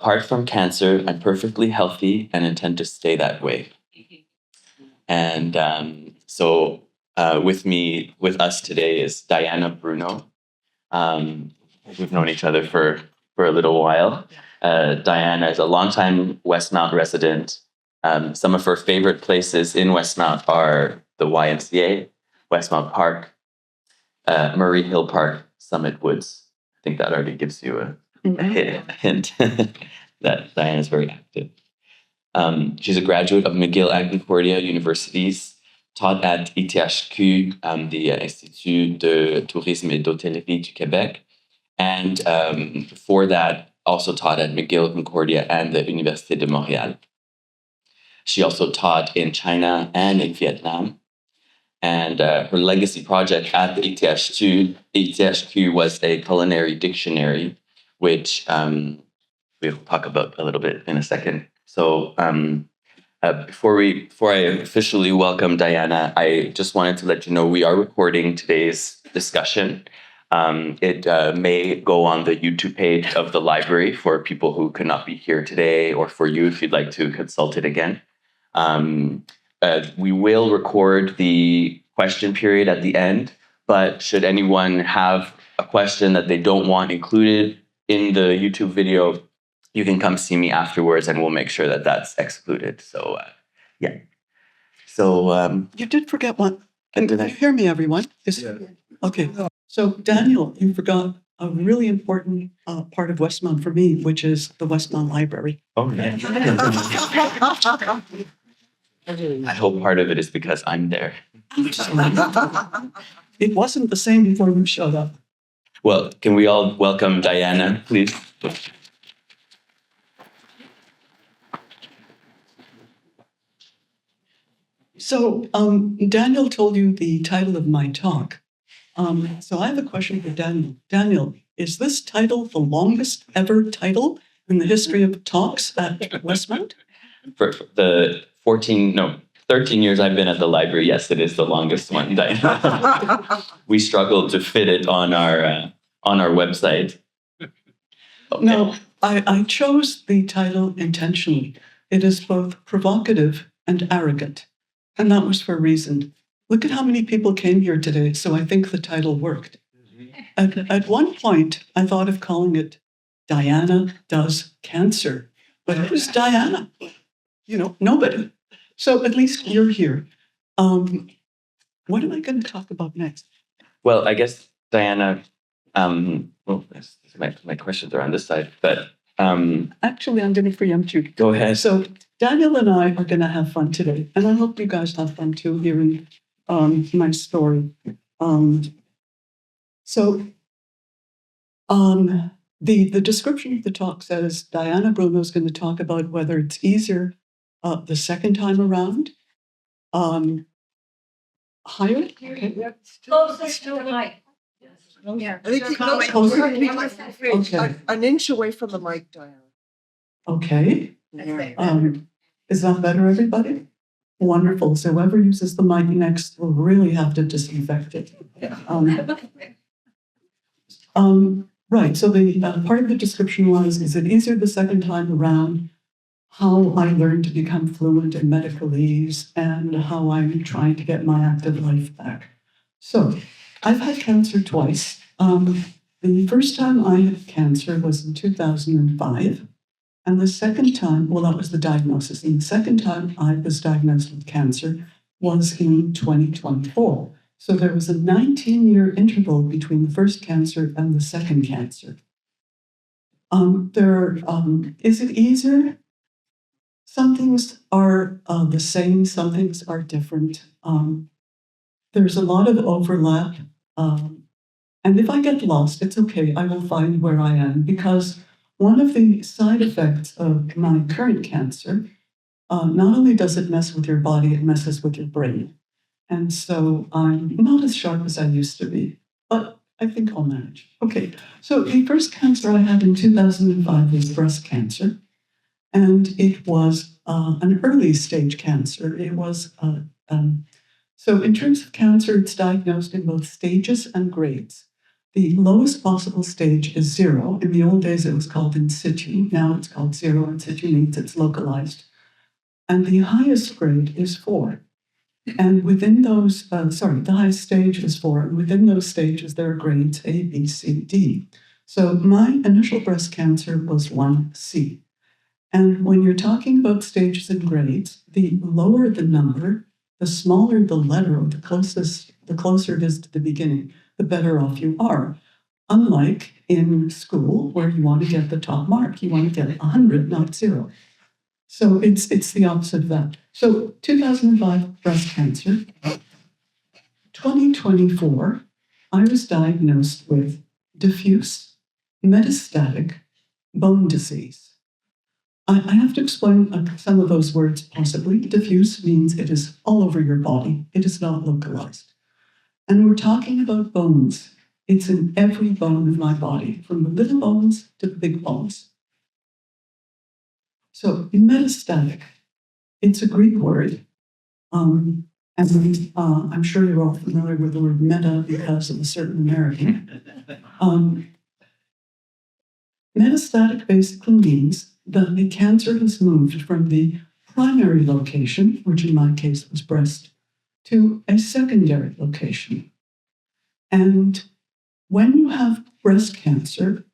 apart from cancer, I'm perfectly healthy and intend to stay that way. And with us today is Diana Bruno. We've known each other for a little while. Diana is a longtime Westmount resident. Some of her favorite places in Westmount are the YMCA, Westmount Park, Murray Hill Park, Summit Woods. I think that already gives you a hint that Diana is very active. She's a graduate of McGill and Concordia Universities, taught at ITHQ, the Institut de Tourisme et d'Hôtellerie du Québec, and before that, also taught at McGill, Concordia, and the Université de Montréal. She also taught in China and in Vietnam. And her legacy project at the ITHQ was a culinary dictionary, which we'll talk about a little bit in a second. So before I officially welcome Diana, I just wanted to let you know we are recording today's discussion. It may go on the YouTube page of the library for people who could not be here today, or for you if you'd like to consult it again. We will record the question period at the end, but should anyone have a question that they don't want included in the YouTube video, you can come see me afterwards and we'll make sure that that's excluded. So, yeah. So, you did forget one. Can you hear me, everyone? Yeah. Okay. So, Daniel, you forgot a really important part of Westmount for me, which is the Westmount Library. Oh, yeah. I hope part of it is because I'm there. It wasn't the same before you showed up. Well, can we all welcome Diana, please? So, Daniel told you the title of my talk. So I have a question for Daniel. Daniel, is this title the longest ever title in the history of talks at Westmount? For the 13 years I've been at the library, yes, it is the longest one, Diana. We struggled to fit it on our website. Okay. No, I chose the title intentionally. It is both provocative and arrogant. And that was for a reason. Look at how many people came here today, so I think the title worked. At one point, I thought of calling it Diana Does Cancer. But who's Diana? Nobody. So at least you're here. What am I going to talk about next? Well, I guess, Diana, my questions are on this side, but... Actually, I'm going to preempt you. Go ahead. So Daniel and I are going to have fun today, and I hope you guys have fun too, hearing my story. The description of the talk says Diana Bruno is going to talk about whether it's easier the second time around. Higher? Okay. Closest to the mic. Yeah. I think Okay. an inch away from the mic, Diana. Okay. Yeah. Is that better, everybody? Wonderful. So whoever uses the mic next will really have to disinfect it. Right. So the part of the description was, is it easier the second time around? How I learned to become fluent in Medicalese and how I'm trying to get my active life back. So I've had cancer twice. The first time I had cancer was in 2005. And the second time, well, that was the diagnosis. And the second time I was diagnosed with cancer was in 2024. So there was a 19-year interval between the first cancer and the second cancer. Is it easier? Some things are the same, some things are different. There's a lot of overlap. And if I get lost, it's okay. I will find where I am, because one of the side effects of my current cancer, not only does it mess with your body, it messes with your brain. And so I'm not as sharp as I used to be, but I think I'll manage. Okay, so the first cancer I had in 2005 was breast cancer. And it was an early stage cancer. It was, so in terms of cancer, it's diagnosed in both stages and grades. The lowest possible stage is 0. In the old days, it was called in situ. Now it's called 0. In situ means it's localized. And the highest grade is 4. And within those, the highest stage is 4. And within those stages, there are grades A, B, C, D. So my initial breast cancer was 1C. And when you're talking about stages and grades, the lower the number, the smaller the letter, or the closer it is to the beginning, the better off you are. Unlike in school, where you want to get the top mark, you want to get 100, not 0. So it's the opposite of that. So 2005 breast cancer. 2024, I was diagnosed with diffuse metastatic bone disease. I have to explain some of those words possibly. Diffuse means it is all over your body. It is not localized. And we're talking about bones. It's in every bone of my body, from the little bones to the big bones. So metastatic, it's a Greek word. And I'm sure you're all familiar with the word meta because of a certain American. Metastatic basically means that the cancer has moved from the primary location, which in my case was breast, to a secondary location. And when you have breast cancer,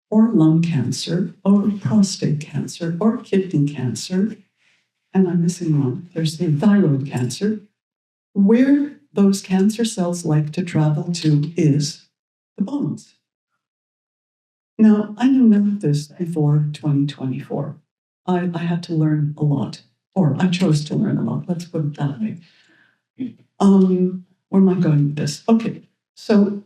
or lung cancer, or prostate cancer, or kidney cancer, and I'm missing one, there's the thyroid cancer, where those cancer cells like to travel to is the bones. Now, I knew none of this before 2024. I had to learn a lot, or I chose to learn a lot, let's put it that way. Where am I going with this? Okay, so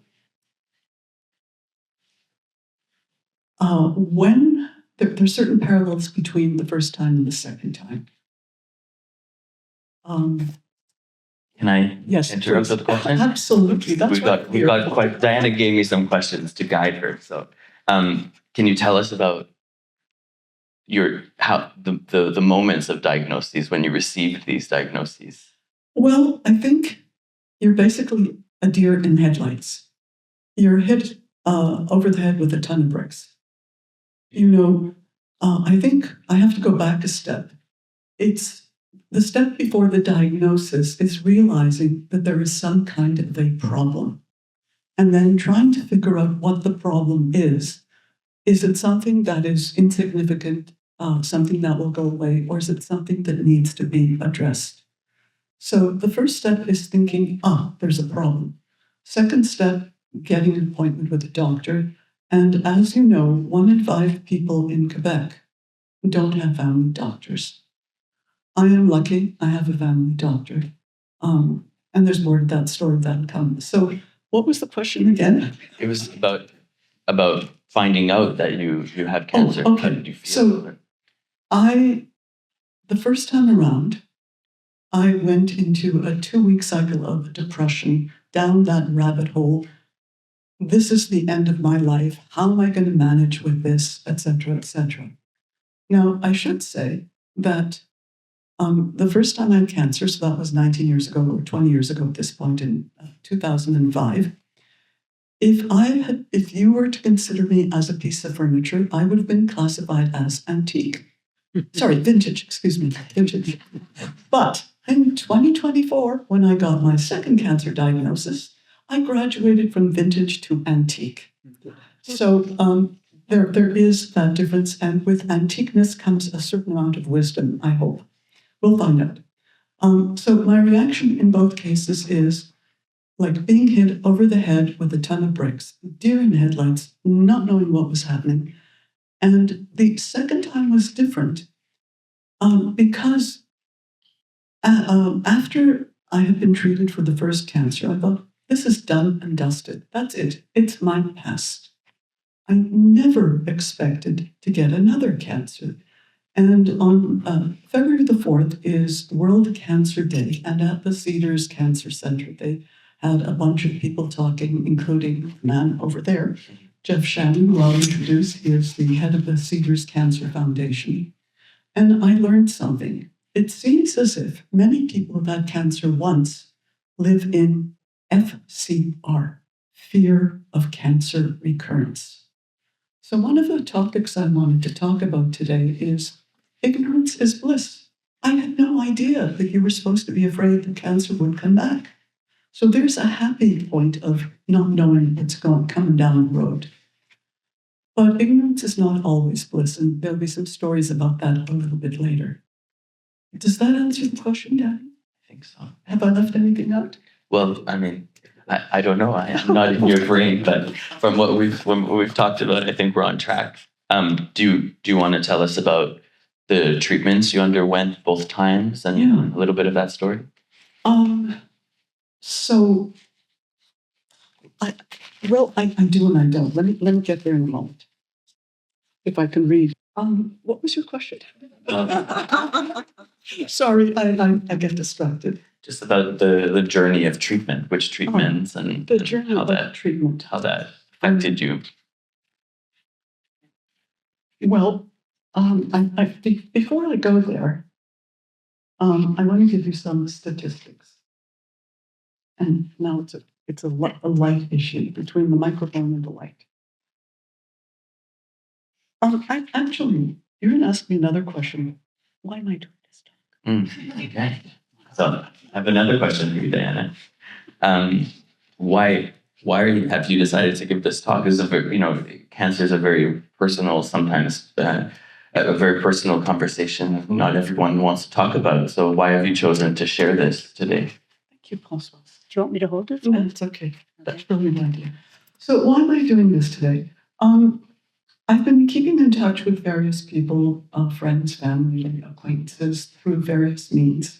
when there's certain parallels between the first time and the second time. Can I Yes, interrupt please. with a question? Absolutely. That's we got quite. Diana gave me some questions to guide her. So, can you tell us about the moments of diagnoses when you received these diagnoses? Well, I think you're basically a deer in headlights. You're hit over the head with a ton of bricks. I think I have to go back a step. It's the step before the diagnosis is realizing that there is some kind of a problem, and then trying to figure out what the problem is. Is it something that is insignificant, something that will go away, or is it something that needs to be addressed? So the first step is thinking, there's a problem. Second step, getting an appointment with a doctor. And as you know, 1 in 5 people in Quebec don't have family doctors. I am lucky, I have a family doctor. And there's more to that story that'll come. So what was the question again? It was about finding out that you had cancer. Okay. How did you feel? So the first time around, I went into a 2-week cycle of depression, down that rabbit hole. This is the end of my life. How am I going to manage with this, etc., etc.? Now, I should say that the first time I had cancer, so that was 19 years ago or 20 years ago at this point in 2005. If you were to consider me as a piece of furniture, I would have been classified as antique. Sorry, vintage, excuse me, vintage. But in 2024, when I got my second cancer diagnosis, I graduated from vintage to antique. So there is that difference, and with antiqueness comes a certain amount of wisdom, I hope. We'll find out. So my reaction in both cases is like being hit over the head with a ton of bricks, deer in headlights, not knowing what was happening. And the second time was different because after I had been treated for the first cancer, I thought, this is done and dusted. That's it. It's my past. I never expected to get another cancer. And on February the 4th is World Cancer Day. And at the Cedars Cancer Center, they had a bunch of people talking, including the man over there, Jeff Shannon, who I'll introduce. He is the head of the Cedars Cancer Foundation. And I learned something. It seems as if many people who've had cancer once live in FCR, fear of cancer recurrence. So one of the topics I wanted to talk about today is ignorance is bliss. I had no idea that you were supposed to be afraid that cancer would come back. So there's a happy point of not knowing what's coming down the road. But ignorance is not always bliss, and there'll be some stories about that a little bit later. Does that answer the question, Danny? I think so. Have I left anything out? Well, I mean, I don't know. I am not in your brain, but from what we've talked about, I think we're on track. Do you want to tell us about the treatments you underwent both times and a little bit of that story? So I do and I don't. Let me get there in a moment. If I can read. What was your question? Sorry, I get distracted. Just about the journey of treatment, which treatments and The journey how of that treatment. how that affected you. Well, before I go there, I want to give you some statistics. And now it's a light issue between the microphone and the light. Actually, you're going to ask me another question. Why am I doing this talk? Okay. So I have another question for you, Diana. Why have you decided to give this talk? This is cancer is a very personal, sometimes a very personal conversation. Not everyone wants to talk about it. So why have you chosen to share this today? Thank you, François. Do you want me to hold it? No, it's okay. That's brilliant idea. So why am I doing this today? I've been keeping in touch with various people, friends, family, acquaintances through various means.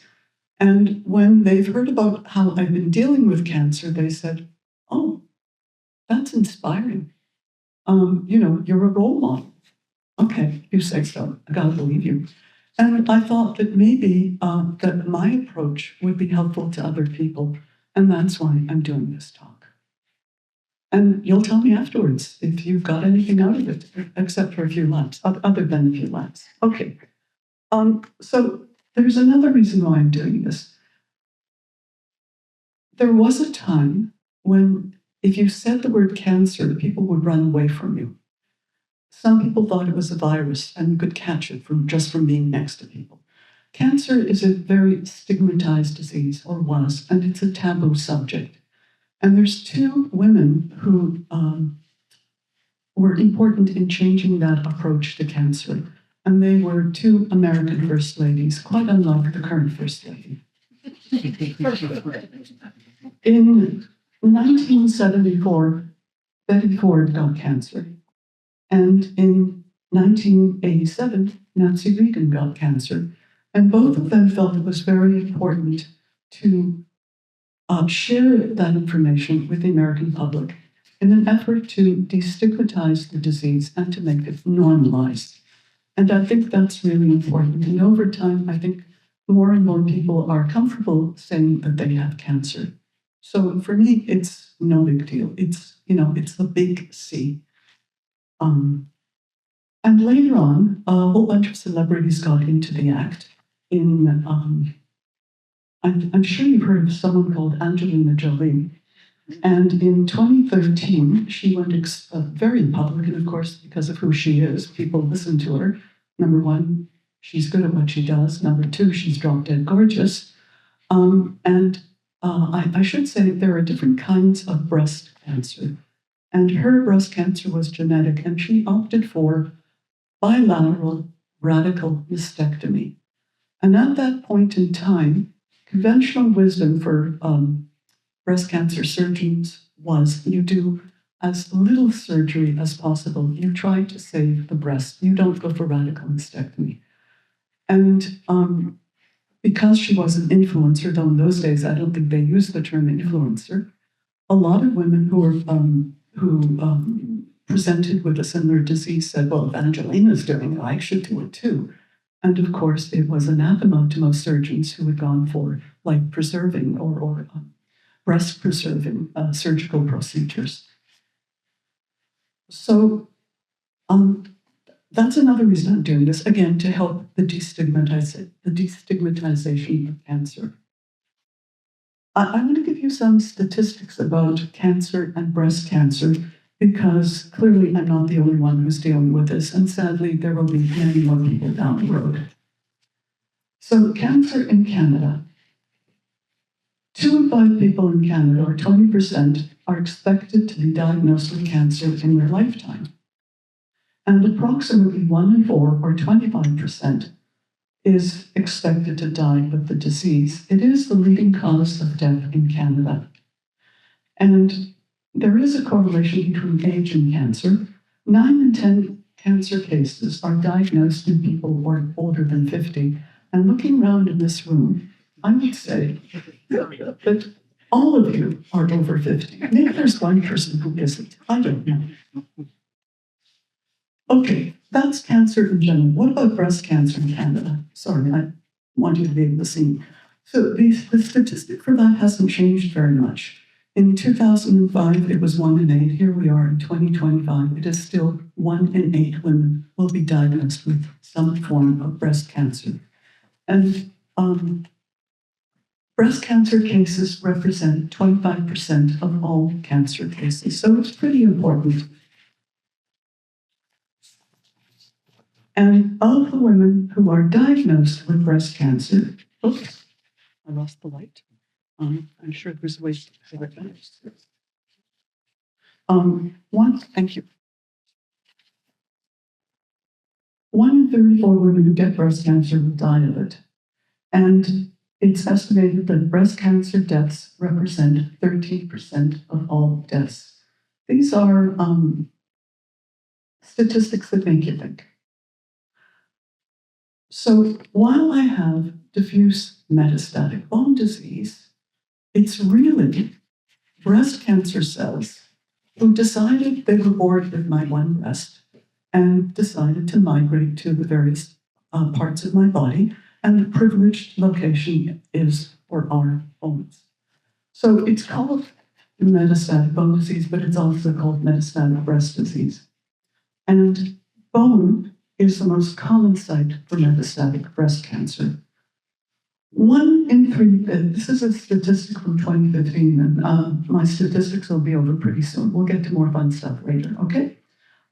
And when they've heard about how I've been dealing with cancer, they said, "Oh, that's inspiring. You're a role model." Okay, you say so. I gotta believe you. And I thought that maybe that my approach would be helpful to other people. And that's why I'm doing this talk. And you'll tell me afterwards if you've got anything out of it, except for a few laughs, other than a few laughs. Okay. So there's another reason why I'm doing this. There was a time when if you said the word cancer, people would run away from you. Some people thought it was a virus and you could catch it just from being next to people. Cancer is a very stigmatized disease, or was, and it's a taboo subject. And there's two women who were important in changing that approach to cancer. And they were two American first ladies, quite unlike the current first lady. In 1974, Betty Ford got cancer. And in 1987, Nancy Reagan got cancer. And both of them felt it was very important to share that information with the American public in an effort to destigmatize the disease and to make it normalized. And I think that's really important. And over time, I think more and more people are comfortable saying that they have cancer. So for me, it's no big deal. It's the big C. And later on, a whole bunch of celebrities got into the act. I'm sure you've heard of someone called Angelina Jolie. And in 2013, she went very public, and of course, because of who she is, people listen to her. Number one, she's good at what she does. Number two, she's drop dead gorgeous. I should say there are different kinds of breast cancer. And her breast cancer was genetic, and she opted for bilateral radical mastectomy. And at that point in time, conventional wisdom for breast cancer surgeons was you do as little surgery as possible. You try to save the breast. You don't go for radical mastectomy. And because she was an influencer, though in those days I don't think they used the term influencer, a lot of women who presented with a similar disease said, well, if Angelina's doing it, I should do it too. And of course, it was anathema to most surgeons who had gone for life preserving or breast preserving surgical procedures. So that's another reason I'm doing this, again, to help the destigmatization of cancer. I want to give you you some statistics about cancer and breast cancer because clearly I'm not the only one who's dealing with this, and sadly there will be many more people down the road. So cancer in Canada. 2 in 5 people in Canada, or 20%, are expected to be diagnosed with cancer in their lifetime. And approximately 1 in 4, or 25%, is expected to die of the disease. It is the leading cause of death in Canada. And there is a correlation between age and cancer. 9 in 10 cancer cases are diagnosed in people who are older than 50. And looking around in this room, I would say that all of you are over 50. Maybe there's one person who isn't. I don't know. Okay, that's cancer in general. What about breast cancer in Canada? Sorry, I want you to be able to see. So the statistic for that hasn't changed very much. In 2005, it was 1 in 8. Here we are in 2025. It is still 1 in 8 women will be diagnosed with some form of breast cancer. And breast cancer cases represent 25% of all cancer cases. So it's pretty important. And of the women who are diagnosed with breast cancer, oops, I lost the light. I'm sure there's a way to figure it out. Thank you. 1 in 34 women who get breast cancer will die of it. And it's estimated that breast cancer deaths represent 13% of all deaths. These are statistics that make you think. So while I have diffuse metastatic bone disease, it's really breast cancer cells who decided they were bored with my one breast and decided to migrate to the various parts of my body, and the privileged location is or are bones. So it's called metastatic bone disease, but it's also called metastatic breast disease. And bone is the most common site for metastatic breast cancer. 1 in 3, this is a statistic from 2015, and my statistics will be over pretty soon. We'll get to more fun stuff later, okay?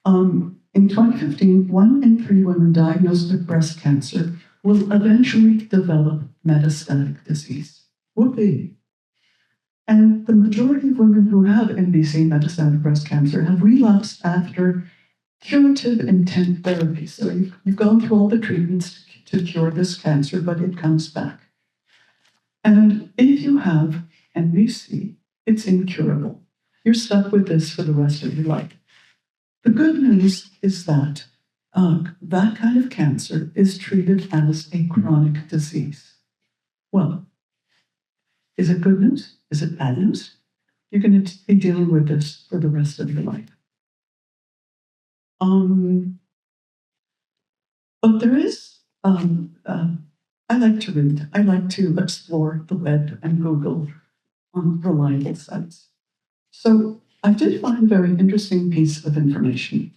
In 2015, 1 in 3 women diagnosed with breast cancer will eventually develop metastatic disease. Whoopee. And the majority of women who have MBC, metastatic breast cancer, have relapsed after curative intent therapy. So you've gone through all the treatments to cure this cancer, but it comes back. And if you have MBC, it's incurable. You're stuck with this for the rest of your life. The good news is that that kind of cancer is treated as a chronic disease. Well, is it good news? Is it bad news? You're going to be dealing with this for the rest of your life. But there is, I like to read. I like to explore the web and Google on reliable sites. So I did find a very interesting piece of information.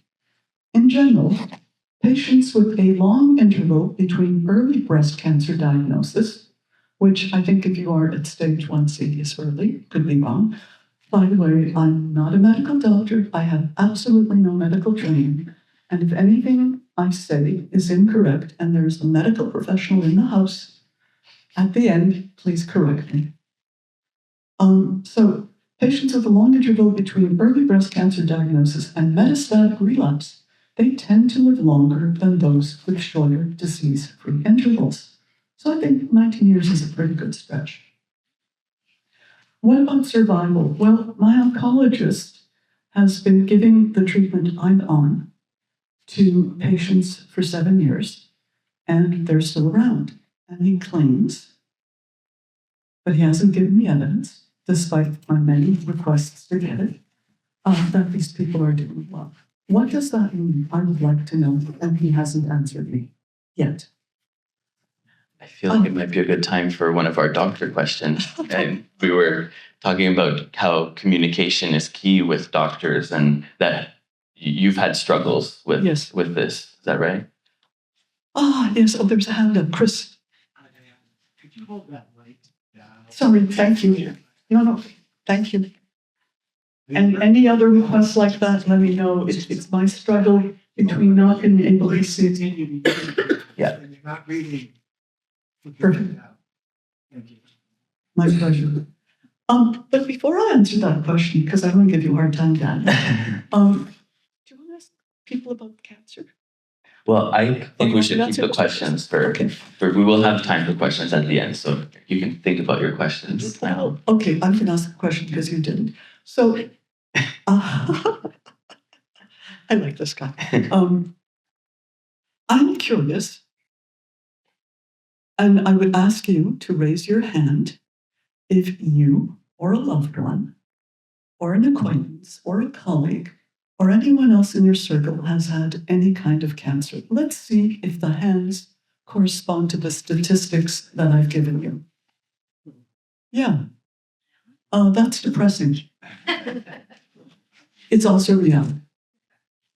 In general, patients with a long interval between early breast cancer diagnosis, which I think if you are at stage 1C is early, could be wrong. By the way, I'm not a medical doctor. I have absolutely no medical training. And if anything I say is incorrect and there's a medical professional in the house, at the end, please correct me. So patients with a long interval between early breast cancer diagnosis and metastatic relapse, they tend to live longer than those with shorter disease-free intervals. So I think 19 years is a pretty good stretch. What about survival? Well, my oncologist has been giving the treatment I'm on to patients for 7 years, and they're still around. And he claims, but he hasn't given me evidence, despite my many requests to get it, that these people are doing well. What does that mean? I would like to know, and he hasn't answered me yet. I feel like it might be a good time for one of our doctor questions. And we were talking about how communication is key with doctors, and that you've had struggles with Yes. with this. Is that right? Yes. Oh, there's a hand up. Chris. Could you hold that light down? Sorry, thank you. No, thank you. And any other requests like that, let me know. It's my struggle between not being able to see. Yeah. You're not reading. Perfect. Thank you. My pleasure. But before I answer that question, because I want to give you a hard time, Dan, do you want to ask people about cancer? Well, I think we should That's keep the it. questions Okay. we will have time for questions at the end, so you can think about your questions now. Okay, I'm going to ask a question because you didn't. So, I like this guy. I'm curious, and I would ask you to raise your hand if you or a loved one, or an acquaintance, or a colleague, or anyone else in your circle has had any kind of cancer. Let's see if the hands correspond to the statistics that I've given you. Yeah. That's depressing. It's also reality.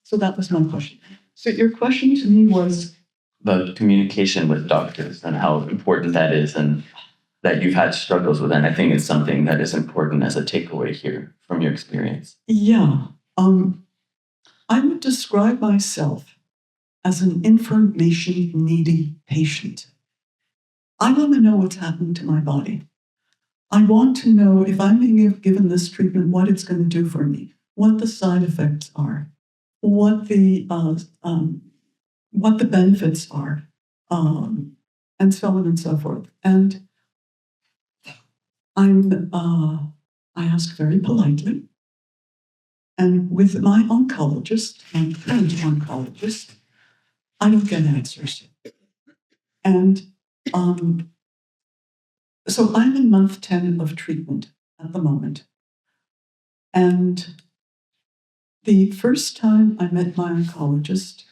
So that was my question. So your question to me was, About communication with doctors and how important that is, and that you've had struggles with, and I think it's something that is important as a takeaway here from your experience. yeah, I would describe myself as an information-needy patient. I want to know what's happening to my body. I want to know if I'm being given this treatment, what it's going to do for me, what the side effects are, what the benefits are, and so on and so forth. And I ask very politely, and with my oncologist, my current oncologist, I don't get answers. And so I'm in month 10 of treatment at the moment. And the first time I met my oncologist,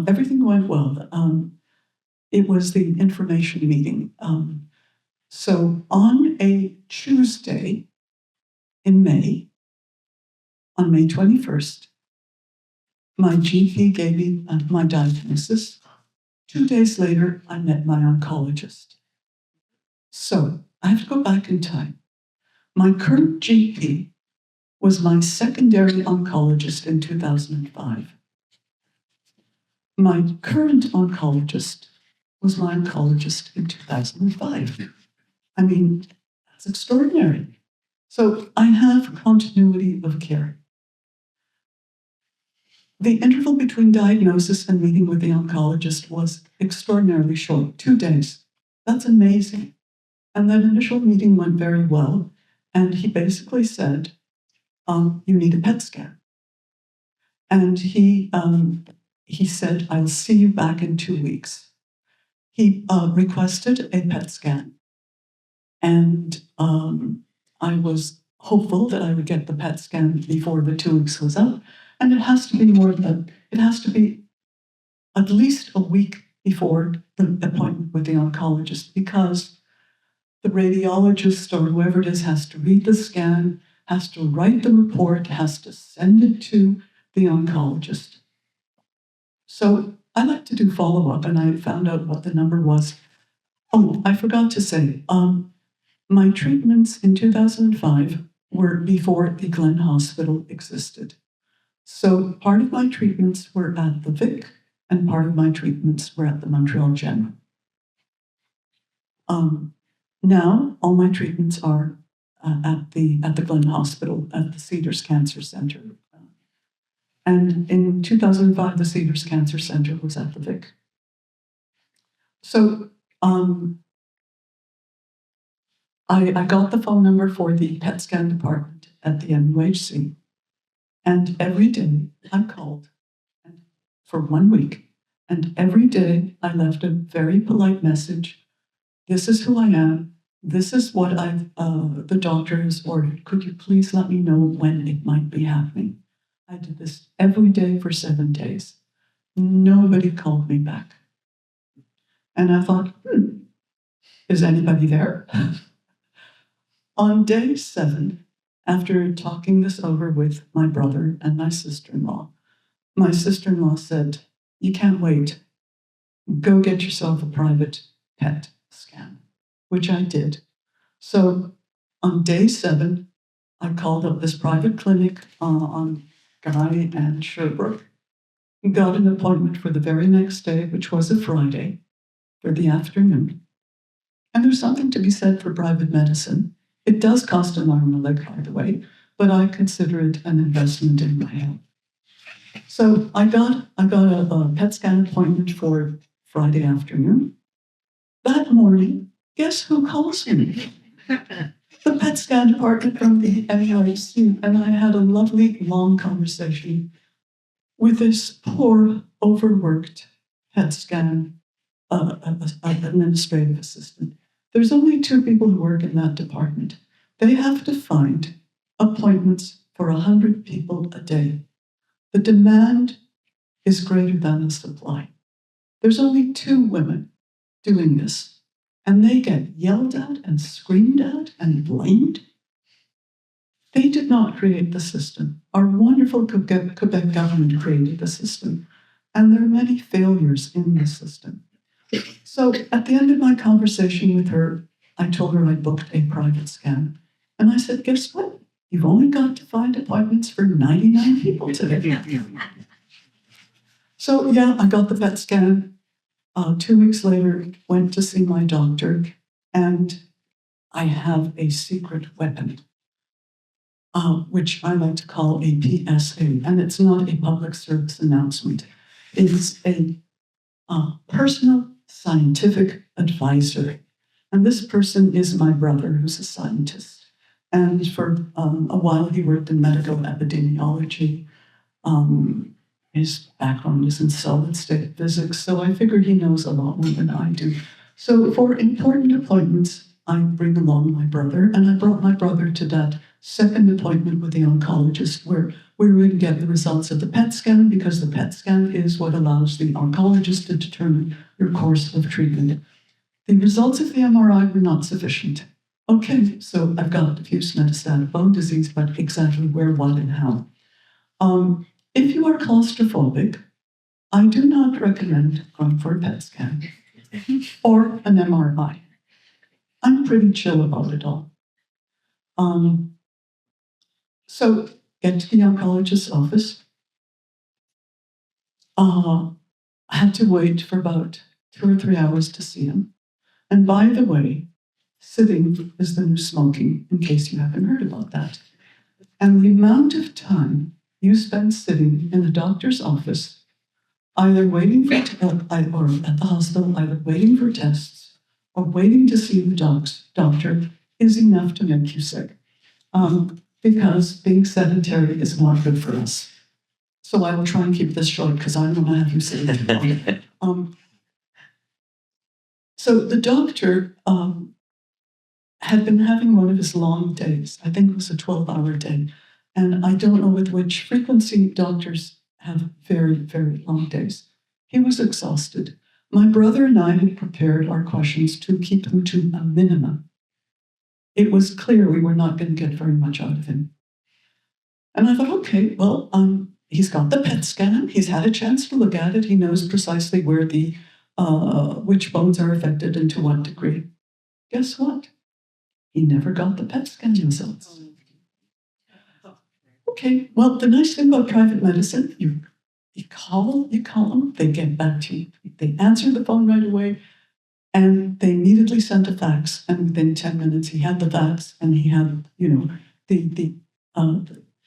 everything went well. It was the information meeting. So on a Tuesday in May, on May 21st, my GP gave me my diagnosis. 2 days later, I met my oncologist. So I have to go back in time. My current GP was my secondary oncologist in 2005. My current oncologist was my oncologist in 2005. I mean, that's extraordinary. So I have continuity of care. The interval between diagnosis and meeting with the oncologist was extraordinarily short, 2 days. That's amazing. And that initial meeting went very well. And he basically said, you need a PET scan. And he said, I'll see you back in 2 weeks. He requested a PET scan. And I was hopeful that I would get the PET scan before the 2 weeks was up. And it has to be at least a week before the appointment with the oncologist, because the radiologist or whoever it is has to read the scan, has to write the report, has to send it to the oncologist. So I like to do follow-up, and I found out what the number was. Oh, I forgot to say, my treatments in 2005 were before the Glen Hospital existed. So part of my treatments were at the Vic, and part of my treatments were at the Montreal General. Now, all my treatments are at the Glen Hospital, at the Cedars Cancer Center. And in 2005, the Cedars Cancer Center was at the Vic. So I got the phone number for the PET scan department at the NUHC. And every day I called for 1 week. And every day I left a very polite message. This is who I am. This is what the doctor has ordered. Could you please let me know when it might be happening? I did this every day for 7 days. Nobody called me back. And I thought, is anybody there? On day 7, after talking this over with my brother and my sister-in-law said, you can't wait. Go get yourself a private PET scan, which I did. So on day 7, I called up this private clinic on Guy and Sherbrooke, and got an appointment for the very next day, which was a Friday, for the afternoon. And there's something to be said for private medicine. It does cost an arm and a leg, by the way, but I consider it an investment in my health. So I got a PET scan appointment for Friday afternoon. That morning, guess who calls me? The PET scan department from the MRC, and I had a lovely long conversation with this poor, overworked PET scan administrative assistant. There's only 2 people who work in that department. They have to find appointments for 100 people a day. The demand is greater than the supply. There's only 2 women doing this, and they get yelled at and screamed at and blamed. They did not create the system. Our wonderful Quebec government created the system, and there are many failures in the system. So at the end of my conversation with her, I told her I booked a private scan. And I said, guess what? You've only got to find appointments for 99 people today. So yeah, I got the PET scan. 2 weeks later, went to see my doctor, and I have a secret weapon, which I like to call a PSA, and it's not a public service announcement. It's a personal scientific advisor. And this person is my brother, who's a scientist. And for a while, he worked in medical epidemiology. His background is in solid-state physics, so I figure he knows a lot more than I do. So for important appointments, I bring along my brother, and I brought my brother to that second appointment with the oncologist, where we were going to get the results of the PET scan, because the PET scan is what allows the oncologist to determine your course of treatment. The results of the MRI were not sufficient. Okay, so I've got diffuse metastatic bone disease, but exactly where, what, and how. If you are claustrophobic, I do not recommend going for a PET scan or an MRI. I'm pretty chill about it all. So get to the oncologist's office. I had to wait for about 2 or 3 hours to see him. And by the way, sitting is the new smoking, in case you haven't heard about that. And the amount of time you spend sitting in the doctor's office, either waiting for, or at the hospital, either waiting for tests or waiting to see the doctor, is enough to make you sick. Because being sedentary is not good for us. So I will try and keep this short because I don't want to have you sit there. So the doctor had been having one of his long days. I think it was a 12-hour day. And I don't know with which frequency doctors have very, very long days. He was exhausted. My brother and I had prepared our questions to keep them to a minimum. It was clear we were not going to get very much out of him. And I thought, okay, well, he's got the PET scan. He's had a chance to look at it. He knows precisely where which bones are affected and to what degree. Guess what? He never got the PET scan results. Okay, well, the nice thing about private medicine, you call them, they get back to you. They answer the phone right away, and they immediately sent a fax, and within 10 minutes he had the fax, and he had,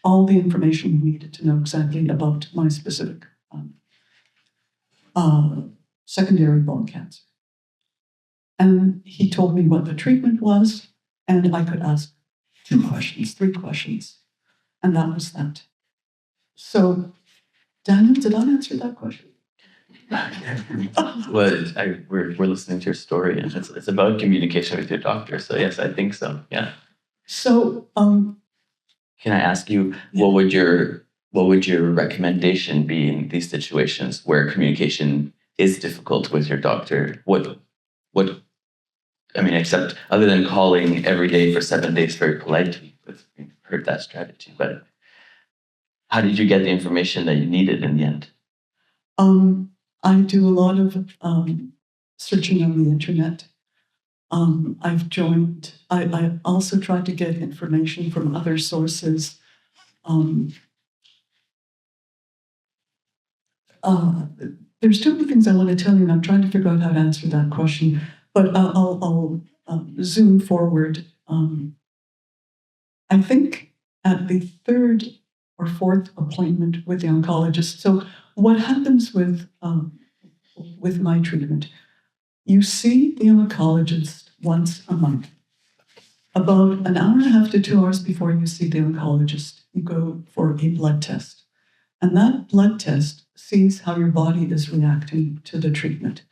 all the information we needed to know exactly about my specific secondary bone cancer. And he told me what the treatment was, and I could ask 2 questions, 3 questions. And that was that. So, Daniel, did I answer that question? Well, we're listening to your story, and it's about communication with your doctor. So yes, I think so. Yeah. So, can I ask you, what would your recommendation be in these situations where communication is difficult with your doctor? What I mean, except other than calling every day for 7 days very politely, we've heard that strategy, but how did you get the information that you needed in the end? I do a lot of searching on the internet. I've joined, I also tried to get information from other sources. There's two other things I want to tell you, and I'm trying to figure out how to answer that question, but I'll zoom forward. I think at the third or fourth appointment with the oncologist. So what happens with my treatment? You see the oncologist once a month. About an hour and a half to 2 hours before you see the oncologist, you go for a blood test. And that blood test sees how your body is reacting to the treatment.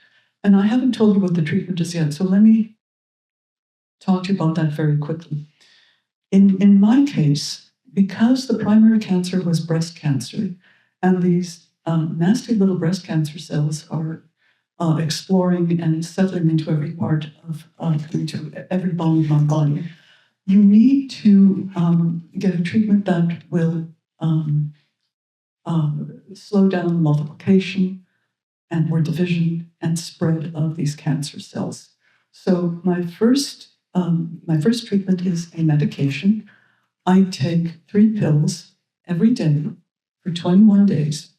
And I haven't told you what the treatment is yet, so let me talk to you about that very quickly. In my case, because the primary cancer was breast cancer, and these nasty little breast cancer cells are exploring and settling into every part of, into every bone of my body, you need to get a treatment that will slow down multiplication or division and spread of these cancer cells. So my first treatment is a medication. I take 3 pills every day for 21 days.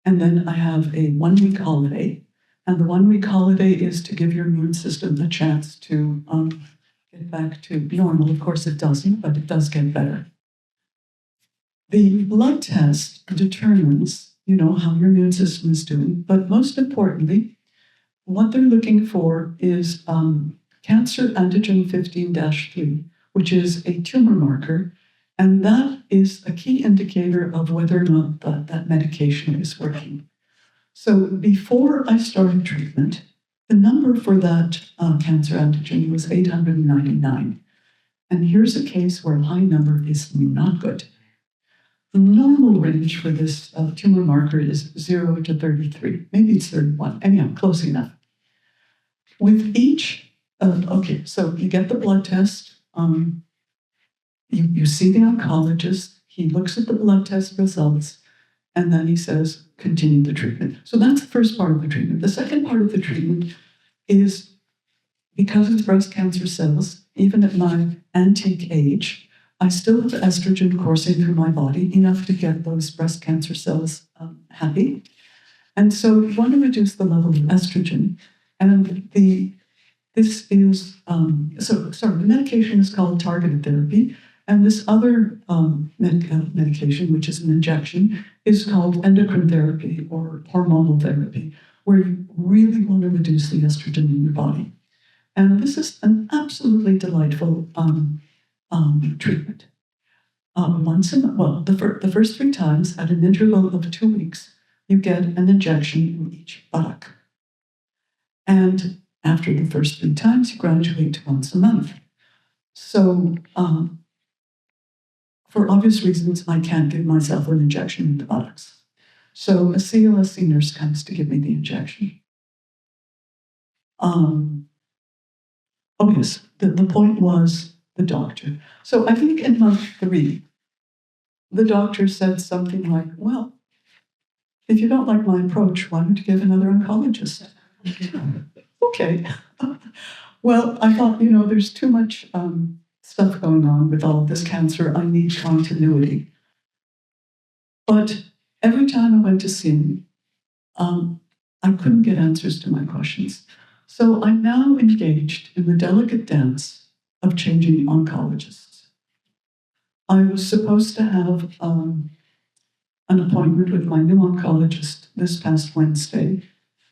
And then I have a 1-week holiday. And the 1-week holiday is to give your immune system a chance to get back to normal. Of course, it doesn't, but it does get better. The blood test determines, how your immune system is doing. But most importantly, what they're looking for is cancer antigen 15-3, which is a tumor marker. And that is a key indicator of whether or not that medication is working. So before I started treatment, the number for that cancer antigen was 899. And here's a case where a high number is not good. The normal range for this tumor marker is 0 to 33. Maybe it's 31. Anyhow, close enough. With each, so you get the blood test. You see the oncologist. He looks at the blood test results, and then he says, continue the treatment. So that's the first part of the treatment. The second part of the treatment is, because it's breast cancer cells, even at my antique age, I still have estrogen coursing through my body, enough to get those breast cancer cells happy. And so you want to reduce the level of estrogen. And the medication is called targeted therapy. And this other medication, which is an injection, is called endocrine therapy or hormonal therapy, where you really want to reduce the estrogen in your body. And this is an absolutely delightful treatment. The first 3 times, at an interval of 2 weeks, you get an injection in each buttock. And after the first 3 times, you graduate to once a month. So, for obvious reasons, I can't give myself an injection in the buttocks. So a CLSC nurse comes to give me the injection. Yes, the point was the doctor. So I think in month 3, the doctor said something like, well, if you don't like my approach, why don't you get another oncologist? Okay. Well, I thought, there's too much stuff going on with all of this cancer. I need continuity. But every time I went to see him, I couldn't get answers to my questions. So I'm now engaged in the delicate dance of changing oncologists. I was supposed to have an appointment with my new oncologist this past Wednesday,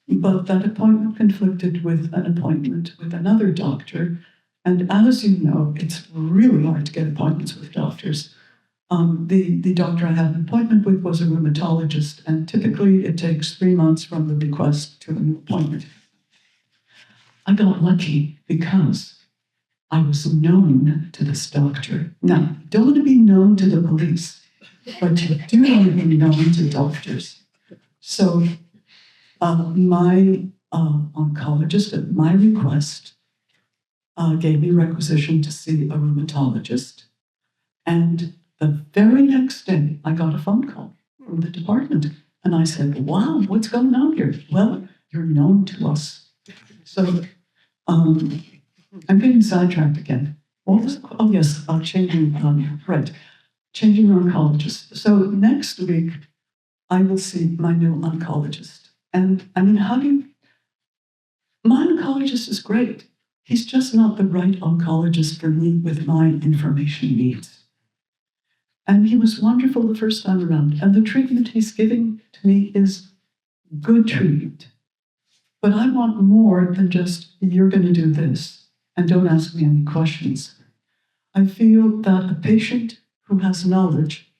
but that appointment conflicted with an appointment with another doctor. And as you know, it's really hard to get appointments with doctors. The doctor I had an appointment with was a rheumatologist, and typically it takes 3 months from the request to an appointment. I got lucky because I was known to this doctor. Now, you don't want to be known to the police, but you do want to be known to doctors. So my oncologist, at my request, gave me requisition to see a rheumatologist. And the very next day, I got a phone call from the department. And I said, wow, what's going on here? Well, you're known to us. So I'm getting sidetracked again. What was it? Oh yes, changing. Right, changing oncologist. So next week, I will see my new oncologist, and I mean, my oncologist is great. He's just not the right oncologist for me with my information needs. And he was wonderful the first time around. And the treatment he's giving to me is good treatment. But I want more than just, you're going to do this, and don't ask me any questions. I feel that a patient who has knowledge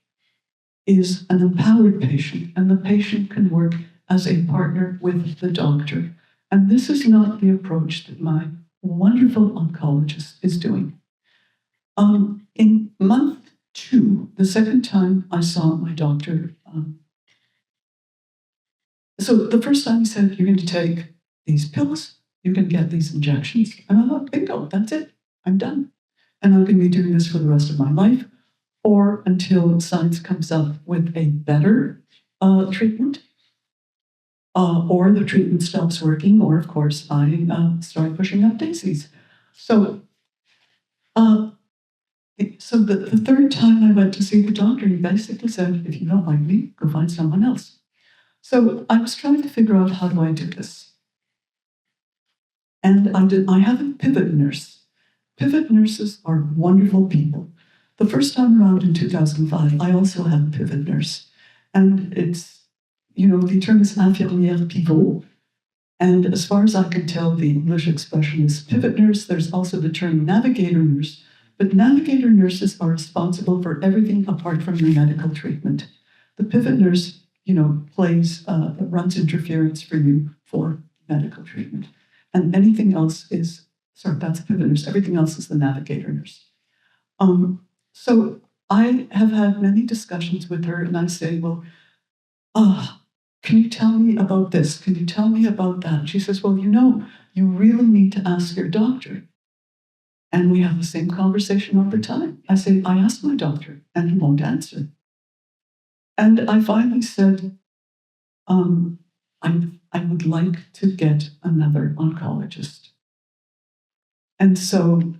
is an empowered patient, and the patient can work as a partner with the doctor. And this is not the approach that my wonderful oncologist is doing. In month 2, the second time I saw my doctor, so the first time he said, you're going to take these pills, you're going to get these injections. And I thought, bingo, that's it, I'm done. And I'm going to be doing this for the rest of my life, or until science comes up with a better treatment, or the treatment stops working, or of course I start pushing up daisies. So, the third time I went to see the doctor, he basically said, if you don't like me, go find someone else. So I was trying to figure out, how do I do this? And I have a pivot nurse. Pivot nurses are wonderful people. The first time around in 2005, I also had a pivot nurse. And it's, the term is infirmière pivot. And as far as I can tell, the English expression is pivot nurse. There's also the term navigator nurse. But navigator nurses are responsible for everything apart from your medical treatment. The pivot nurse, runs interference for you for medical treatment. And anything else is, that's a pivot nurse. Everything else is the navigator nurse. So I have had many discussions with her, and I say, well, can you tell me about this? Can you tell me about that? And she says, well, you really need to ask your doctor. And we have the same conversation all the time. I say, I asked my doctor, and he won't answer. And I finally said, I would like to get another oncologist. And so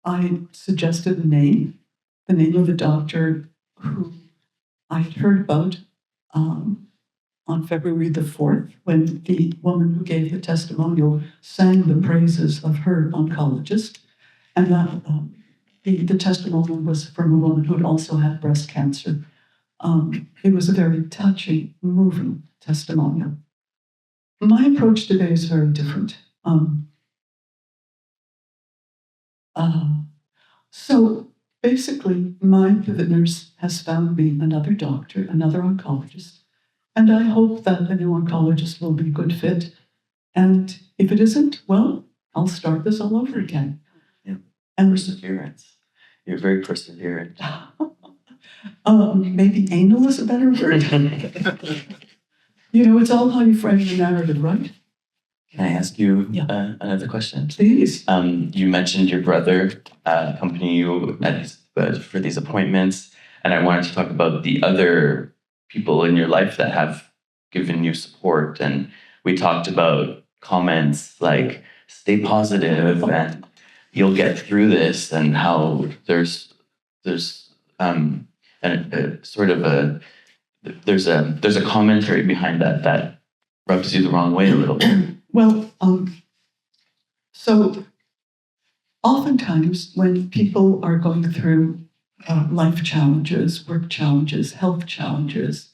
I suggested the name of a doctor who I had heard about on February the 4th, when the woman who gave the testimonial sang the praises of her oncologist. And that the testimonial was from a woman who had also had breast cancer. It was a very touching, moving testimonial. My approach today is very different. So basically, my pivot nurse has found me another doctor, another oncologist, and I hope that the new oncologist will be a good fit. And if it isn't, well, I'll start this all over again. Yeah. And Perseverance. You're very perseverant. Maybe anal is a better word. It's all how you frame the narrative, right? Can I ask you Yeah. another question? Please. You mentioned your brother accompanying you for these appointments, and I wanted to talk about the other people in your life that have given you support. And we talked about comments like "stay positive" and "you'll get through this," and how there's a commentary behind that rubs you the wrong way a little bit. Well, so oftentimes when people are going through life challenges, work challenges, health challenges,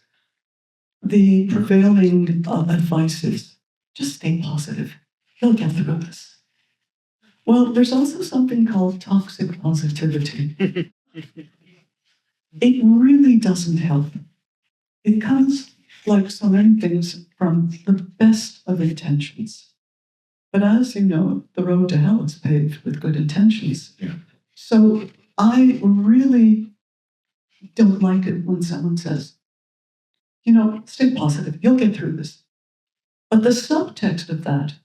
the prevailing advice is just stay positive. You'll get through this. Well, there's also something called toxic positivity. It really doesn't help. It comes, like so many things, from the best of intentions. But as you know, the road to hell is paved with good intentions. Yeah. So I really don't like it when someone says, stay positive, you'll get through this. But the subtext of that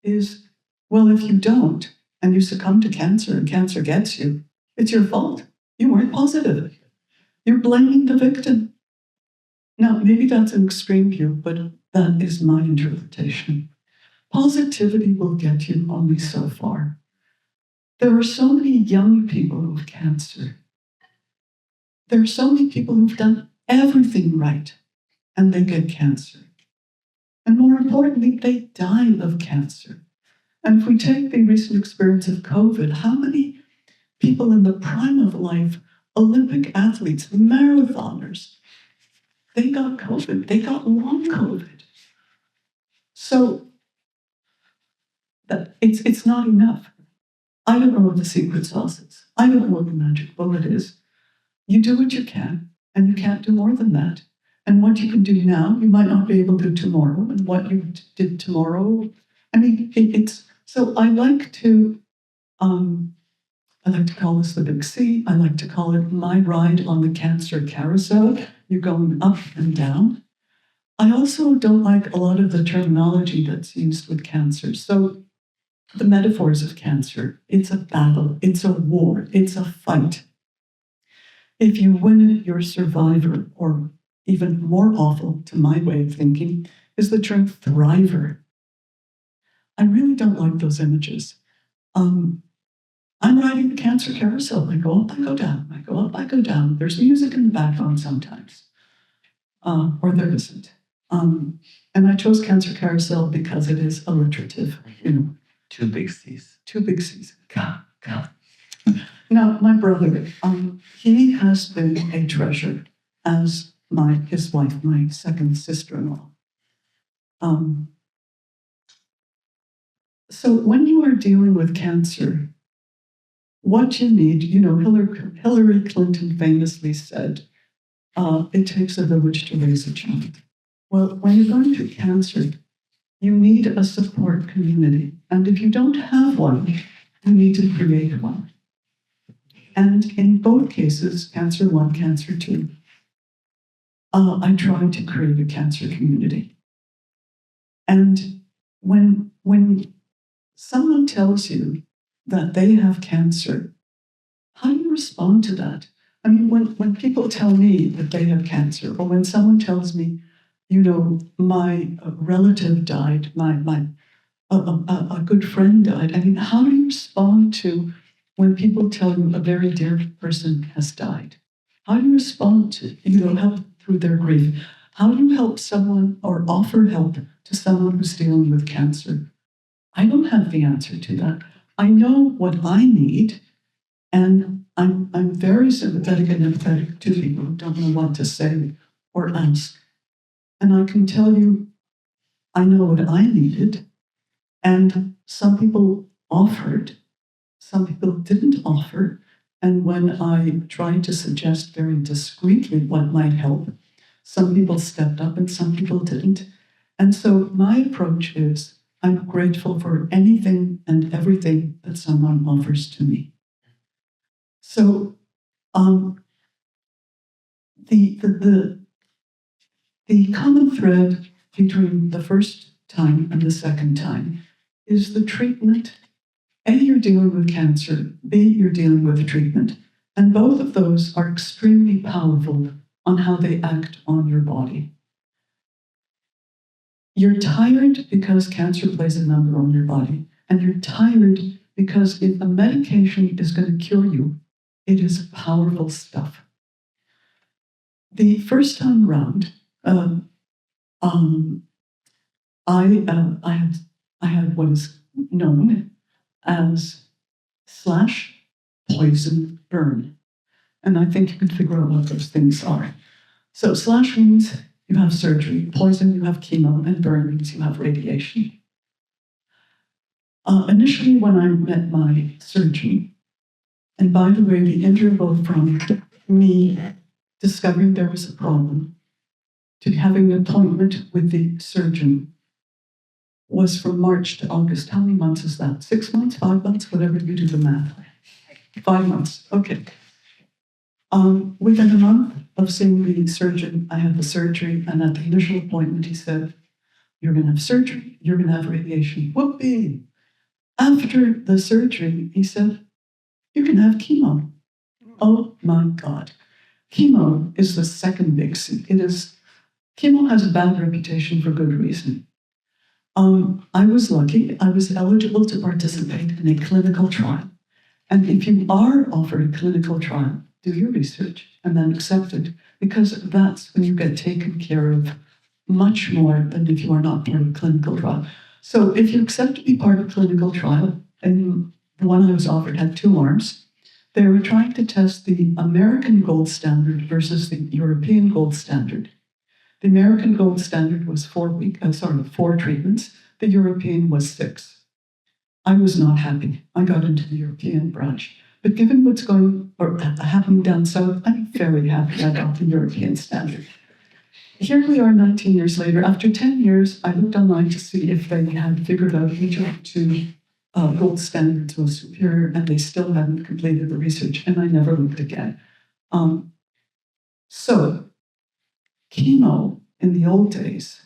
is, well, if you don't, and you succumb to cancer and cancer gets you, it's your fault. You weren't positive. You're blaming the victim. Now, maybe that's an extreme view, but that is my interpretation. Positivity will get you only so far. There are so many young people who have cancer. There are so many people who've done everything right and they get cancer. And more importantly, they die of cancer. And if we take the recent experience of COVID, how many people in the prime of life, Olympic athletes, marathoners, they got COVID, they got long COVID. So it's not enough. I don't know what the secret sauce is. I don't know what the magic bullet is. You do what you can, and you can't do more than that. And what you can do now, you might not be able to do tomorrow. And what you did tomorrow, I mean, it's so I like to call this the big C. I like to call it my ride on the cancer carousel. You're going up and down. I also don't like a lot of the terminology that's used with cancer. So the metaphors of cancer, it's a battle, it's a war, it's a fight. If you win it, you're a survivor, or even more awful to my way of thinking, is the term thriver. I really don't like those images. I'm riding the cancer carousel. I go up, I go down, I go up, I go down. There's music in the background sometimes, or there isn't. And I chose cancer carousel because it is alliterative, you know. Two big C's. Two big C's. God. Now, my brother, he has been a treasure as his wife, my second sister-in-law. So when you are dealing with cancer, what you need, you know, Hillary Clinton famously said, it takes a village to raise a child. Well, when you're going through cancer, you need a support community. And if you don't have one, you need to create one. And in both cases, Cancer 1, Cancer 2, I tried to create a cancer community. And when someone tells you that they have cancer, how do you respond to that? I mean, when people tell me that they have cancer, or when someone tells me, you know, my relative died, a good friend died. I mean, how do you respond to when people tell you a very dear person has died? How do you respond to, you know, help through their grief? How do you help someone or offer help to someone who's dealing with cancer? I don't have the answer to that. I know what I need, and I'm very sympathetic and empathetic to people who don't know what to say or ask. And I can tell you, I know what I needed, and some people offered, some people didn't offer. And when I tried to suggest very discreetly what might help, some people stepped up and some people didn't. And so my approach is, I'm grateful for anything and everything that someone offers to me. So the common thread between the first time and the second time is the treatment. A, you're dealing with cancer. B, you're dealing with the treatment. And both of those are extremely powerful on how they act on your body. You're tired because cancer plays a number on your body. And you're tired because if a medication is going to cure you, it is powerful stuff. The first time around, I had what is known as slash, poison, burn. And I think you can figure out what those things are. So slash means you have surgery, poison, you have chemo, and burn means you have radiation. Initially, when I met my surgeon, and by the way, the interval from me discovering there was a problem to having an appointment with the surgeon was from March to August. How many months is that? 6 months, 5 months, whatever you do the math. 5 months, okay. Within a month of seeing the surgeon, I had the surgery, and at the initial appointment, he said, you're going to have surgery, you're going to have radiation. Whoopee! After the surgery, he said, you can have chemo. Oh my God. Chemo is the second big C. Chemo has a bad reputation for good reason. I was lucky. I was eligible to participate in a clinical trial. And if you are offered a clinical trial, do your research and then accept it, because that's when you get taken care of much more than if you are not part of a clinical trial. So if you accept to be part of a clinical trial, and the one I was offered had 2 arms, they were trying to test the American gold standard versus the European gold standard. The American gold standard was 4 treatments. The European was 6. I was not happy. I got into the European branch. But given what's happening down south, I'm very happy I got the European standard. Here we are 19 years later. After 10 years, I looked online to see if they had figured out which of the 2 gold standards was superior, and they still hadn't completed the research, and I never looked again. So chemo in the old days,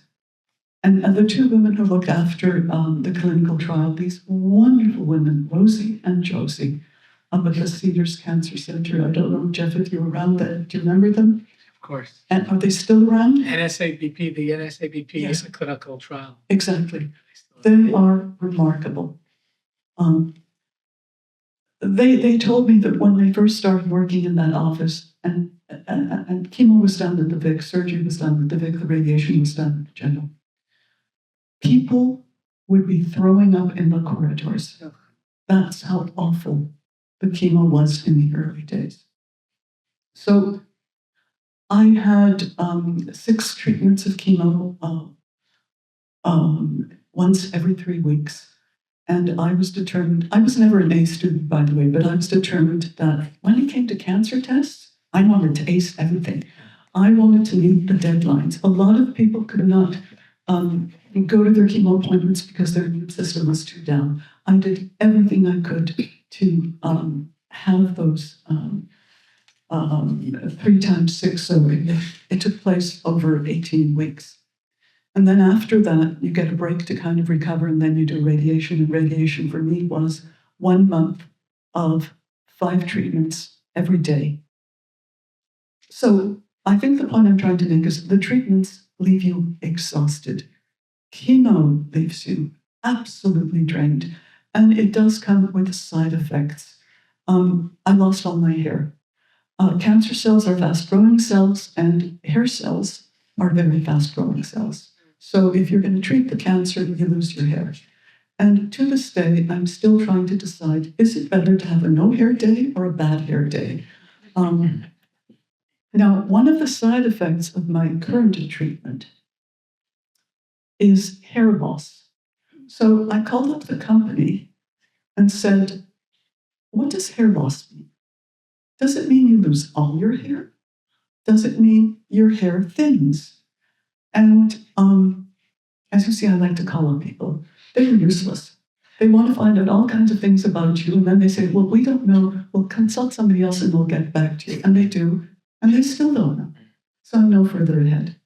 and the 2 women who looked after the clinical trial, these wonderful women, Rosie and Josie, up at the Cedars Cancer Center. I don't know, Jeff, if you were around then. Do you remember them? Of course. And are they still around? NSABP, the NSABP Yes. is a clinical trial. Exactly. They are remarkable. They told me that when they first started working in that office, and chemo was done at the Vic, surgery was done at the Vic, the radiation was done at the General, people would be throwing up in the corridors. That's how awful the chemo was in the early days. So I had 6 treatments of chemo once every 3 weeks. And I was determined, I was never an A student, by the way, but I was determined that when it came to cancer tests, I wanted to ace everything. I wanted to meet the deadlines. A lot of people could not go to their chemo appointments because their immune system was too down. I did everything I could to have those 3 times 6, so it took place over 18 weeks. And then after that, you get a break to kind of recover, and then you do radiation. And radiation for me was 1 month of 5 treatments every day. So I think the point I'm trying to make is the treatments leave you exhausted. Chemo leaves you absolutely drained. And it does come with side effects. I lost all my hair. Cancer cells are fast-growing cells, and hair cells are very fast-growing cells. So if you're going to treat the cancer, you lose your hair. And to this day, I'm still trying to decide, is it better to have a no-hair day or a bad hair day? Now, one of the side effects of my current treatment is hair loss. So I called up the company and said, what does hair loss mean? Does it mean you lose all your hair? Does it mean your hair thins? And as you see, I like to call on people. They're useless. They want to find out all kinds of things about you, and then they say, well, we don't know. We'll consult somebody else and we'll get back to you. And they do, and they still don't know. So I'm no further ahead.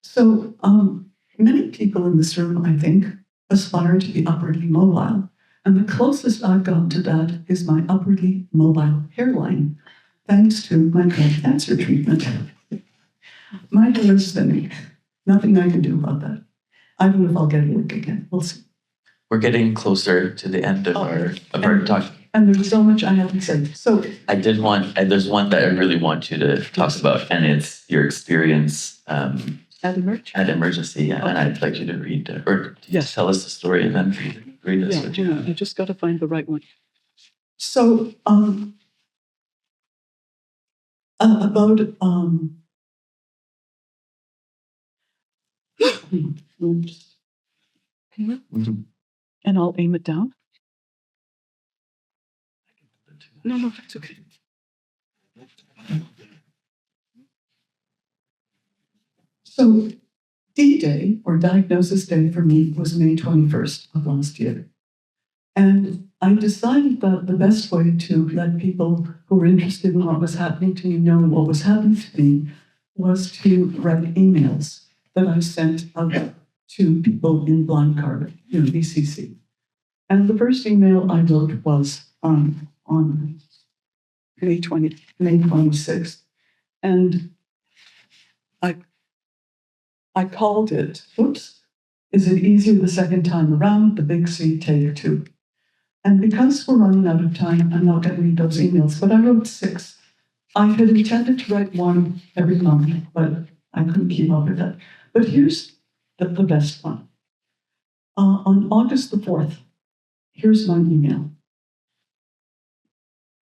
So many people in this room, I think, aspire to be upwardly mobile. And the closest I've gotten to that is my upwardly mobile hairline, thanks to my current cancer treatment. My hair is thinning. Nothing I can do about that. I don't know if I'll get a look again. We'll see. We're getting closer to the end of our talk. And there's so much I haven't said. So There's one that I really want you to talk about, and it's your experience at Emerge? at Emergency. Yeah, and I'd like you to read or Yes. tell us the story, and then read us. Yeah, what you hang on, I just got to find the right one. So, about Mhm. and I'll aim it down. No, that's okay. So, D-Day, or Diagnosis Day for me, was May 21st of last year. And I decided that the best way to let people who were interested in what was happening to me know what was happening to me was to write emails that I sent out to people in Blind Carbon, BCC. And the first email I wrote was on May 26th. And I called it, is it easier the second time around? The big C, take 2. And because we're running out of time, I'm not going to read those emails, but I wrote 6. I had intended to write 1 every month, but I couldn't keep up with that. But here's the best one. On August the 4th, here's my email.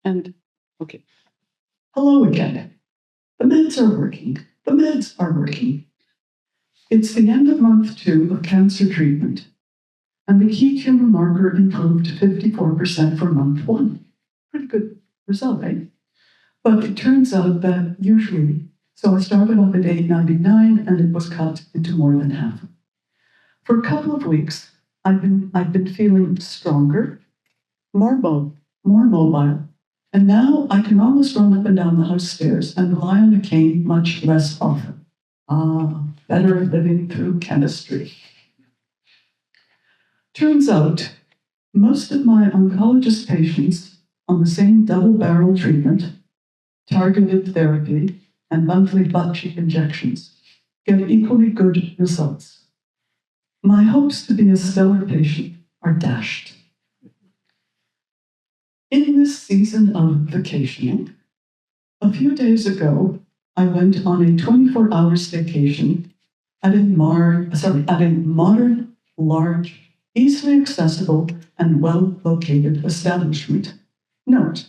And, okay. Hello again. The meds are working. The meds are working. It's the end of month 2 of cancer treatment, and the key tumor marker improved to 54% for month 1. Pretty good result, right? But it turns out that usually, so I started off at 899 and it was cut into more than half. For a couple of weeks, I've been feeling stronger, more mobile, and now I can almost run up and down the house stairs and rely on a cane much less often. Better living through chemistry. Turns out, most of my oncologist patients on the same double-barrel treatment, targeted therapy, and monthly butt cheek injections get equally good results. My hopes to be a stellar patient are dashed. In this season of vacationing, a few days ago, I went on a 24-hour staycation at a modern, large, easily accessible, and well-located establishment. Note,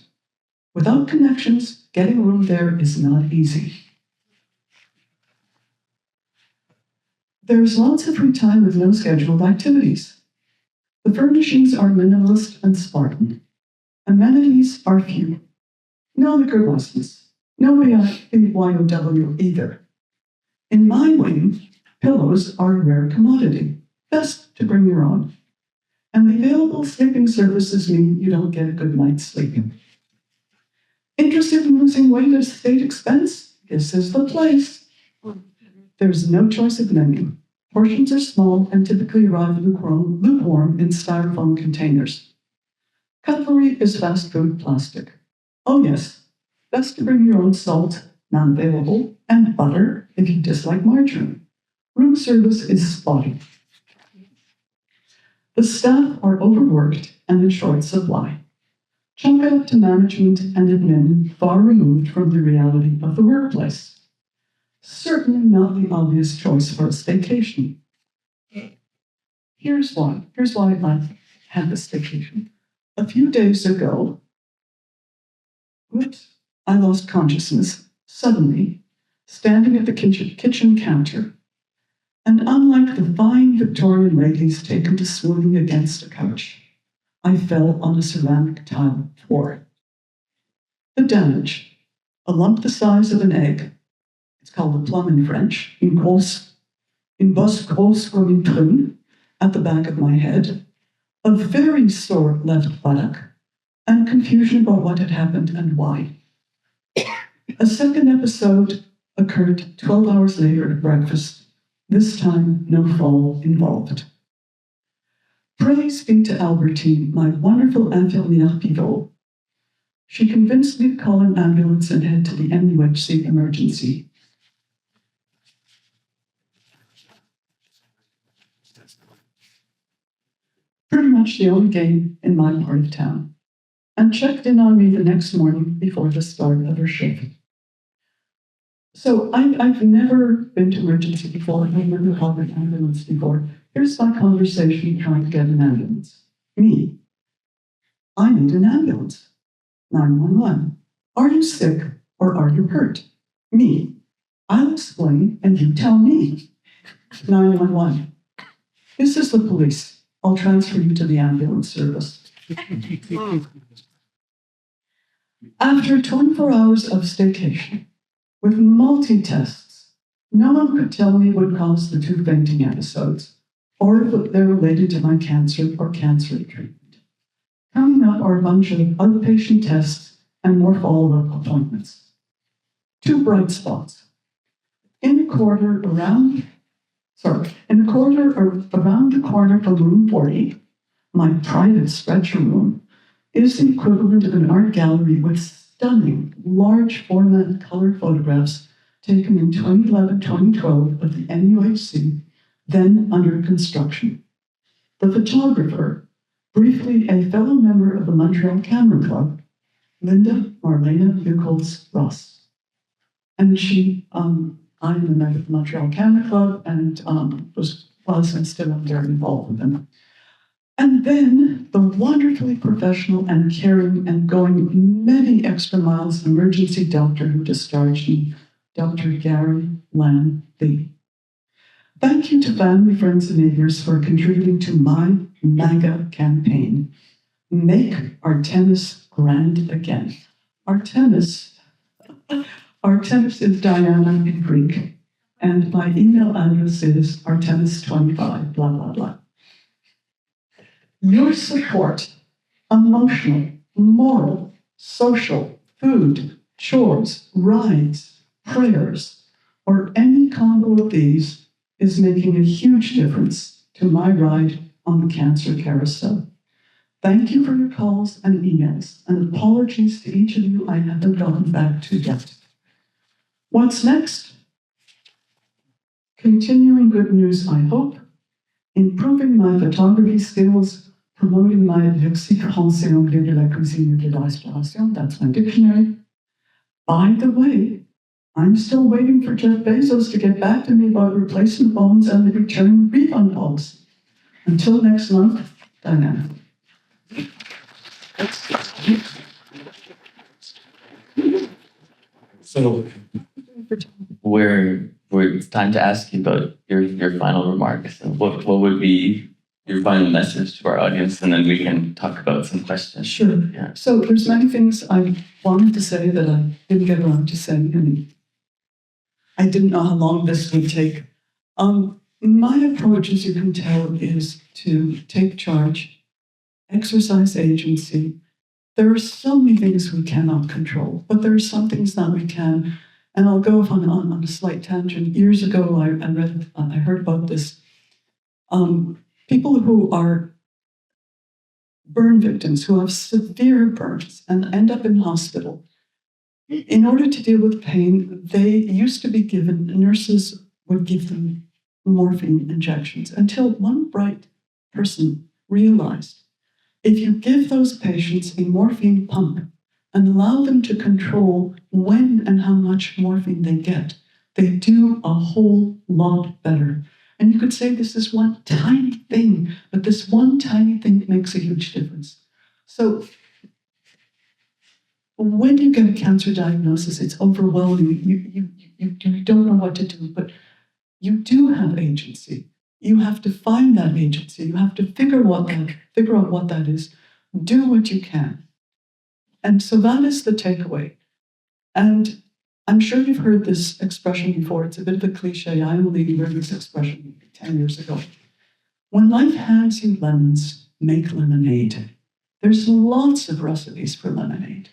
without connections, getting a room there is not easy. There's lots of free time with no scheduled activities. The furnishings are minimalist and Spartan. Amenities are few. No liquor license. No BYOW either. In my wing, pillows are a rare commodity. Best to bring your own. And the available sleeping services mean you don't get a good night's sleep. Interested in losing weight at state expense? This is the place. There's no choice of menu. Portions are small and typically arrive lukewarm in styrofoam containers. Cutlery is fast food plastic. Oh yes, best to bring your own salt, non-available, and butter if you dislike margarine. Room service is spotty. The staff are overworked and in short supply. Chalk it up to management and admin far removed from the reality of the workplace. Certainly not the obvious choice for a staycation. Here's why I had the staycation. A few days ago, I lost consciousness suddenly, standing at the kitchen counter. And unlike the fine Victorian ladies taken to swooning against a couch, I fell on a ceramic tile floor. The damage, a lump the size of an egg, it's called a plum in French, in bos gros comme une prune, at the back of my head, a very sore left buttock, and confusion about what had happened and why. A second episode occurred 12 hours later at breakfast, this time no fall involved. Praise be to Albertine, my wonderful infirmière pivot. She convinced me to call an ambulance and head to the MUHC emergency. Pretty much the only game in my part of town, and checked in on me the next morning before the start of her shift. So I've never been to emergency before. I've never called an ambulance before. Here's my conversation trying to get an ambulance. Me. I need an ambulance. 911. Are you sick or are you hurt? Me. I'll explain and you tell me. 911. This is the police. I'll transfer you to the ambulance service. After 24 hours of staycation, with multi-tests, no one could tell me what caused the 2 fainting episodes, or if they're related to my cancer or cancer treatment. Coming up are a bunch of outpatient tests and more follow-up appointments. 2 bright spots. In a corridor around the corner from room 40, my private stretcher room, is the equivalent of an art gallery with stunning, large format color photographs taken in 2011-2012 of the MUHC, then under construction. The photographer, briefly a fellow member of the Montreal Camera Club, Linda Marlena Nichols Ross. And I'm a member of the Montreal Camera Club and was and still am very involved with them. And then the wonderfully professional and caring and going many extra miles emergency doctor who discharged me, Dr. Gary Lam Lee. Thank you to family, friends, and neighbors for contributing to my MAGA campaign. Make our tennis grand again. Our tennis is Diana in Greek, and my email address is artemis25, blah, blah, blah. Your support, emotional, moral, social, food, chores, rides, prayers, or any combo of these is making a huge difference to my ride on the cancer carousel. Thank you for your calls and emails, and apologies to each of you I haven't gotten back to yet. What's next? Continuing good news, I hope. Improving my photography skills, promoting my lexique français anglais de la cuisine et de la restauration, that's my dictionary. By the way, I'm still waiting for Jeff Bezos to get back to me about replacement phones and the return refund policy. Until next month, Diana. So it's time to ask you about your final remarks and what would be your final message to our audience, and then we can talk about some questions. Sure. Yeah. So there's many things I wanted to say that I didn't get around to saying, and I didn't know how long this would take. My approach, as you can tell, is to take charge, exercise agency. There are so many things we cannot control, but there are some things that we can. And I'll go on a slight tangent. Years ago, I heard about this. People who are burn victims, who have severe burns and end up in hospital, in order to deal with pain, they used to be given, nurses would give them morphine injections until one bright person realized if you give those patients a morphine pump and allow them to control when and how much morphine they get, they do a whole lot better. And you could say this is one tiny thing, but this one tiny thing makes a huge difference. So when you get a cancer diagnosis, it's overwhelming. You don't know what to do, but you do have agency. You have to find that agency. You have to figure out what that is. Do what you can. And so that is the takeaway. And I'm sure you've heard this expression before. It's a bit of a cliche. I only heard this expression 10 years ago. When life hands you lemons, make lemonade. There's lots of recipes for lemonade.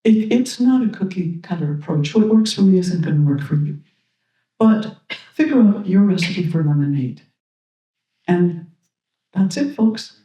It's not a cookie cutter approach. What works for me isn't going to work for you. But figure out your recipe for lemonade. And that's it, folks.